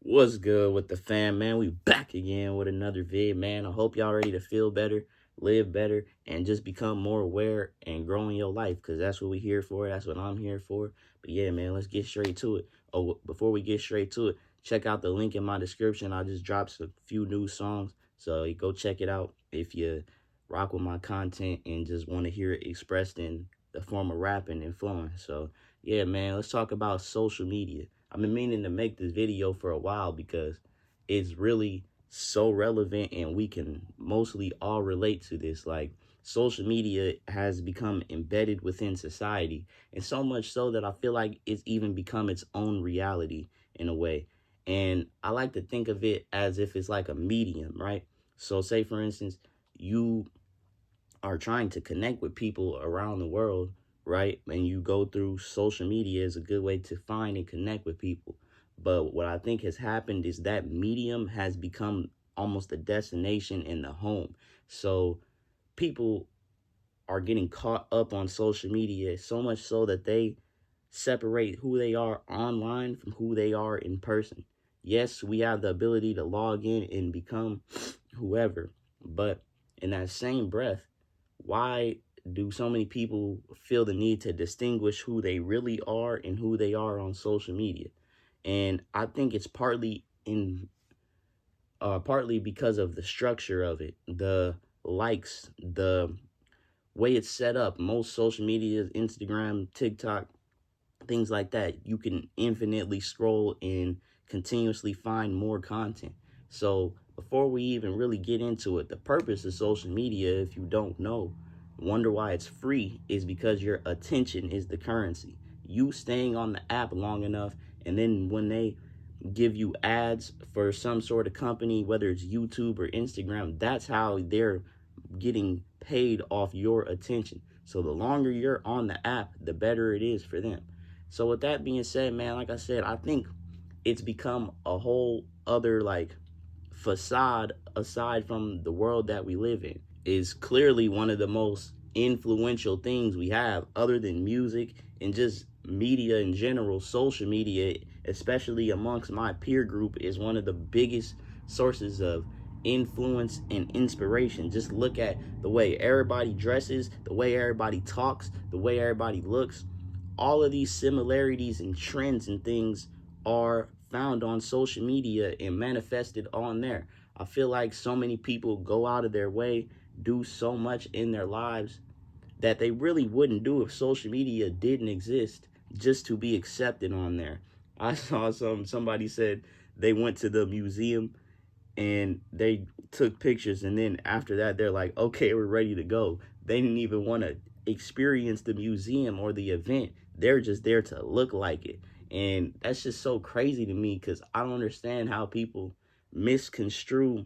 What's good with the fam, man? We back again with another vid, man. I hope y'all ready to feel better, live better, and just become more aware and grow in your life, because that's what we here for. That's what I'm here for. But yeah, man, let's get straight to it. Oh, before we get straight to it, check out the link in my description. I just dropped a few new songs, so you go check it out if you rock with my content and just want to hear it expressed in the form of rapping and flowing. So yeah, man, let's talk about social media. I've been meaning to make this video for a while because it's really so relevant and we can mostly all relate to this. Like, social media has become embedded within society, and so much so that I feel like it's even become its own reality in a way. And I like to think of it as if it's like a medium, right? So say for instance, you are trying to connect with people around the world, right? And you go through social media is a good way to find and connect with people. But what I think has happened is that medium has become almost a destination in the home. So people are getting caught up on social media so much so that they separate who they are online from who they are in person. Yes, we have the ability to log in and become whoever, but in that same breath, why do so many people feel the need to distinguish who they really are and who they are on social media? And I think it's partly because of the structure of it, the likes, the way it's set up. Most social media, Instagram, TikTok, things like that, you can infinitely scroll and continuously find more content. So before we even really get into it, the purpose of social media, if you don't know, wonder why it's free, is because your attention is the currency. You staying on the app long enough, and then when they give you ads for some sort of company, whether it's YouTube or Instagram, that's how they're getting paid off your attention. So the longer you're on the app, the better it is for them. So with that being said, man, like I said, I think it's become a whole other like facade aside from the world that we live in. Is clearly one of the most influential things we have other than music and just media in general. Social media, especially amongst my peer group, is one of the biggest sources of influence and inspiration. Just look at the way everybody dresses, the way everybody talks, the way everybody looks. All of these similarities and trends and things are found on social media and manifested on there. I feel like so many people go out of their way, do so much in their lives that they really wouldn't do if social media didn't exist, just to be accepted on there. I saw somebody said they went to the museum and they took pictures, and then after that they're like, okay, we're ready to go. They didn't even want to experience the museum or the event. They're just there to look like it. And that's just so crazy to me, because I don't understand how people misconstrue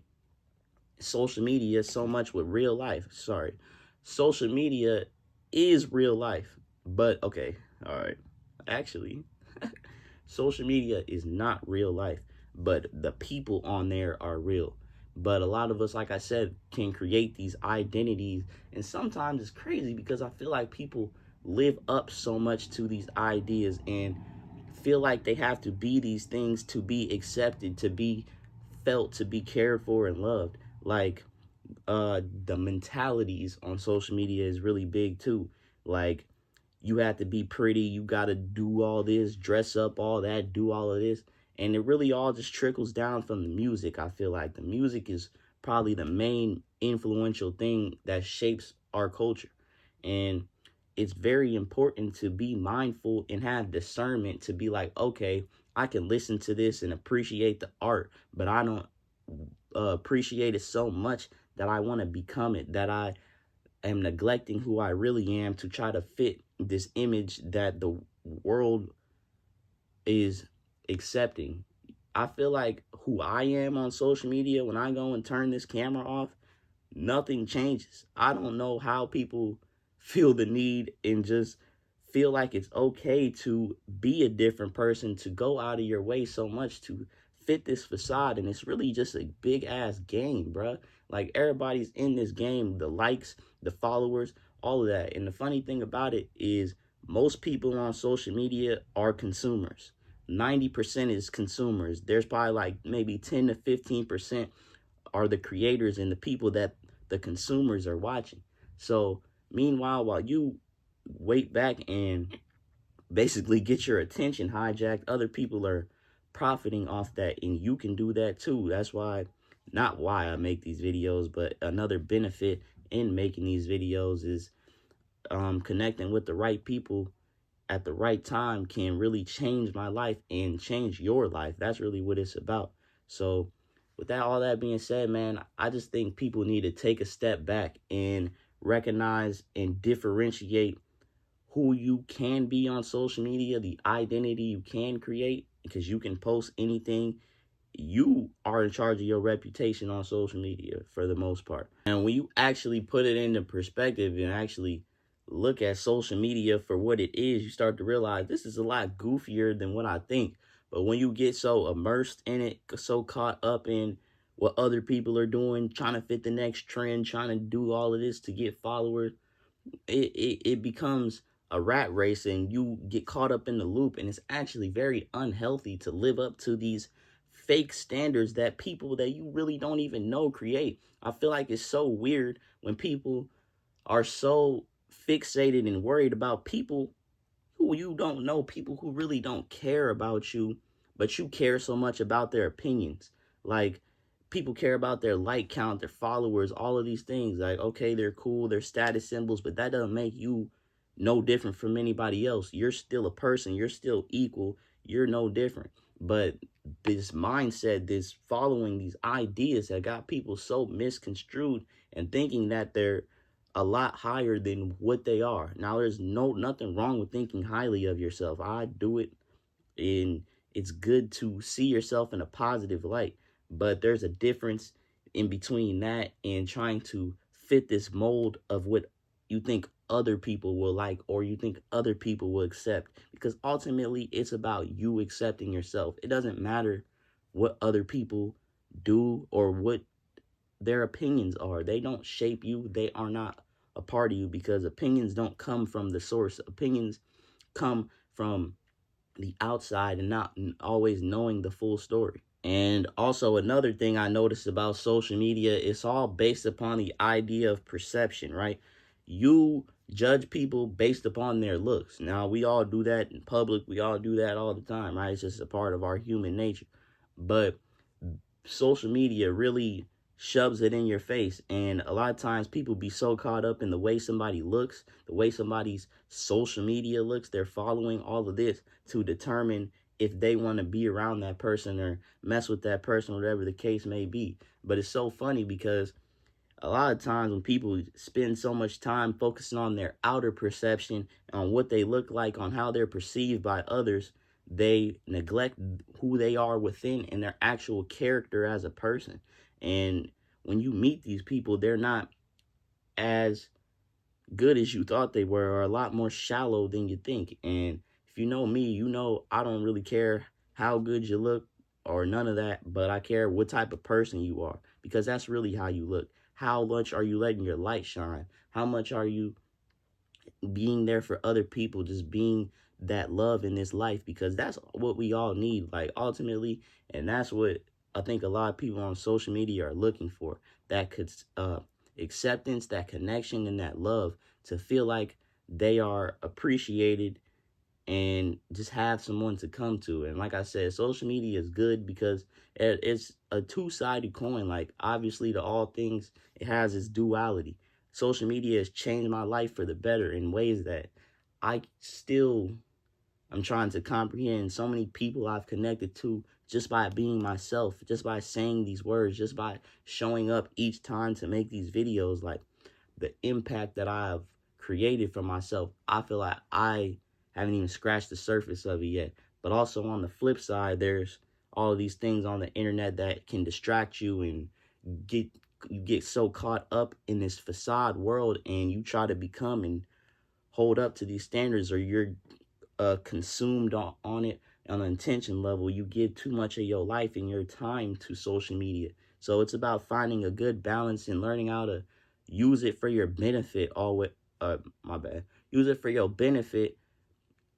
social media so much with real life. Sorry, social media is real life, but okay, all right, actually social media is not real life, but the people on there are real. But a lot of us, like I said, can create these identities. And sometimes it's crazy because I feel like people live up so much to these ideas and feel like they have to be these things to be accepted, to be felt, to be cared for and loved. Like, the mentalities on social media is really big too. Like, you have to be pretty, you got to do all this, dress up, all that, do all of this. And it really all just trickles down from the music. I feel like the music is probably the main influential thing that shapes our culture. And it's very important to be mindful and have discernment to be like, okay, I can listen to this and appreciate the art, but I don't appreciate it so much that I want to become it, that I am neglecting who I really am to try to fit this image that the world is accepting. I feel like who I am on social media, when I go and turn this camera off, nothing changes. I don't know how people feel the need and just feel like it's okay to be a different person, to go out of your way so much to fit this facade. And it's really just a big ass game, bruh. Like, everybody's in this game, the likes, the followers, all of that. And the funny thing about it is most people on social media are consumers. 90% is consumers. There's probably like maybe 10 to 15% are the creators and the people that the consumers are watching. So meanwhile, while you wait back and basically get your attention hijacked, other people are profiting off that, and you can do that too. That's why, not why I make these videos, but another benefit in making these videos is connecting with the right people at the right time can really change my life and change your life. That's really what it's about. So with that, all that being said, man, I just think people need to take a step back and recognize and differentiate who you can be on social media, the identity you can create, because you can post anything. You are in charge of your reputation on social media for the most part. And when you actually put it into perspective and actually look at social media for what it is, you start to realize this is a lot goofier than what I think. But when you get so immersed in it, so caught up in what other people are doing, trying to fit the next trend, trying to do all of this to get followers, it becomes a rat race, and you get caught up in the loop, and it's actually very unhealthy to live up to these fake standards that people that you really don't even know create. I feel like it's so weird when people are so fixated and worried about people who you don't know, people who really don't care about you, but you care so much about their opinions. Like, people care about their like count, their followers, all of these things. Like, okay, they're cool, they're status symbols, but that doesn't make you no different from anybody else. You're still a person, you're still equal, you're no different. But this mindset, this following these ideas that got people so misconstrued and thinking that they're a lot higher than what they are. Now, there's nothing wrong with thinking highly of yourself. I do it, and it's good to see yourself in a positive light. But there's a difference in between that and trying to fit this mold of what you think other people will like or you think other people will accept. Because ultimately, it's about you accepting yourself. It doesn't matter what other people do or what their opinions are. They don't shape you. They are not a part of you, because opinions don't come from the source. Opinions come from the outside and not always knowing the full story. And also, another thing I noticed about social media, it's all based upon the idea of perception, right? You judge people based upon their looks. Now, we all do that in public. We all do that all the time, right? It's just a part of our human nature. But social media really shoves it in your face, and a lot of times people be so caught up in the way somebody looks, the way somebody's social media looks, they're following all of this to determine if they want to be around that person or mess with that person, whatever the case may be. But it's so funny because a lot of times when people spend so much time focusing on their outer perception, on what they look like, on how they're perceived by others, they neglect who they are within and their actual character as a person. And when you meet these people, they're not as good as you thought they were, or a lot more shallow than you think. And if you know me, you know I don't really care how good you look or none of that, but I care what type of person you are, because that's really how you look. How much are you letting your light shine? How much are you being there for other people, just being that love in this life? Because that's what we all need, like, ultimately. And that's what I think a lot of people on social media are looking for, that could acceptance, that connection, and that love, to feel like they are appreciated and just have someone to come to. And like I said, social media is good because it's a two-sided coin. Like, obviously, to all things, it has its duality. Social media has changed my life for the better in ways that I'm trying to comprehend. So many people I've connected to just by being myself, just by saying these words, just by showing up each time to make these videos. Like, the impact that I've created for myself, I feel like I haven't even scratched the surface of it yet. But also, on the flip side, there's all of these things on the internet that can distract you, and get you get so caught up in this facade world, and you try to become and hold up to these standards, or you're consumed on it on an intention level. You give too much of your life and your time to social media. So it's about finding a good balance and learning how to use it for your benefit. Use it for your benefit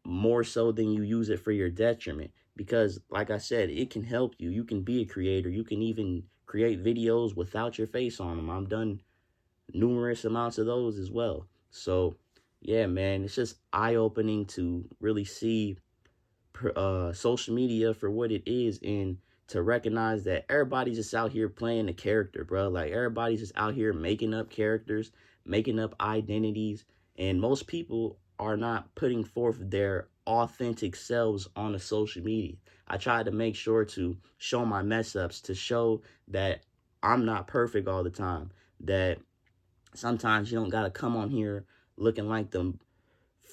more so than you use it for your detriment. because like I said, it can help you. You can be a creator. You can even create videos without your face on them. I've done numerous amounts of those as well. So yeah, man, it's just eye-opening to really see social media for what it is, and to recognize that everybody's just out here playing a character, bro. Like, everybody's just out here making up characters, making up identities, and most people are not putting forth their authentic selves on the social media. I try to make sure to show my mess ups, to show that I'm not perfect all the time, that sometimes you don't gotta come on here looking like the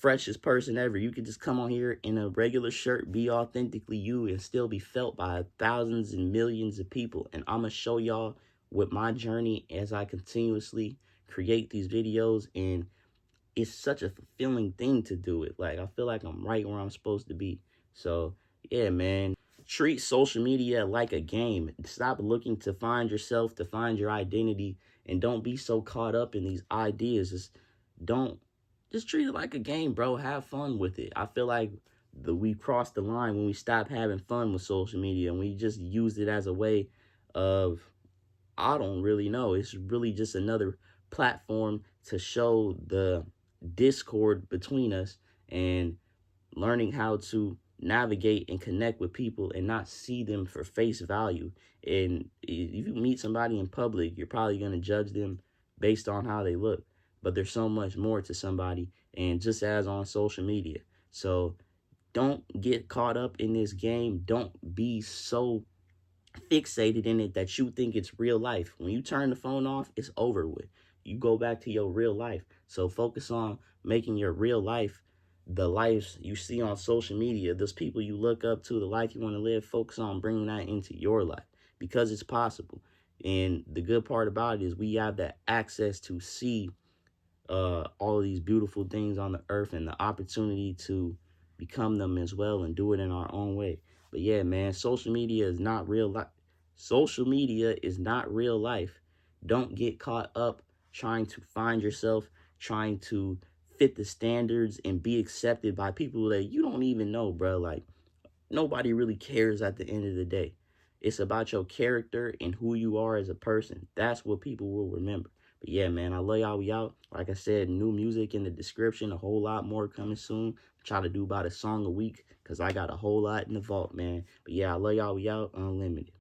freshest person ever. You could just come on here in a regular shirt, be authentically you, and still be felt by thousands and millions of people. And I'm gonna show y'all with my journey as I continuously create these videos. And it's such a fulfilling thing to do it. Like, I feel like I'm right where I'm supposed to be. So yeah, man, treat social media like a game. Stop looking to find yourself, to find your identity, and don't be so caught up in these ideas. Don't just treat it like a game, bro. Have fun with it. I feel like we crossed the line when we stopped having fun with social media and we just used it as a way of, I don't really know. It's really just another platform to show the discord between us, and learning how to navigate and connect with people and not see them for face value. And if you meet somebody in public, you're probably going to judge them based on how they look. But there's so much more to somebody, and just as on social media. So don't get caught up in this game. Don't be so fixated in it that you think it's real life. When you turn the phone off, it's over with. You go back to your real life. So focus on making your real life the lives you see on social media, those people you look up to, the life you want to live. Focus on bringing that into your life, because it's possible. And the good part about it is we have that access to see all of these beautiful things on the earth, and the opportunity to become them as well and do it in our own way. But yeah, man, social media is not real life. Social media is not real life. Don't get caught up trying to find yourself, trying to fit the standards and be accepted by people that you don't even know, bro. Like, nobody really cares at the end of the day. It's about your character and who you are as a person. That's what people will remember. But yeah, man, I love y'all. We out. Like I said, new music in the description. A whole lot more coming soon. Try to do about a song a week because I got a whole lot in the vault, man. But yeah, I love y'all. We out. Unlimited.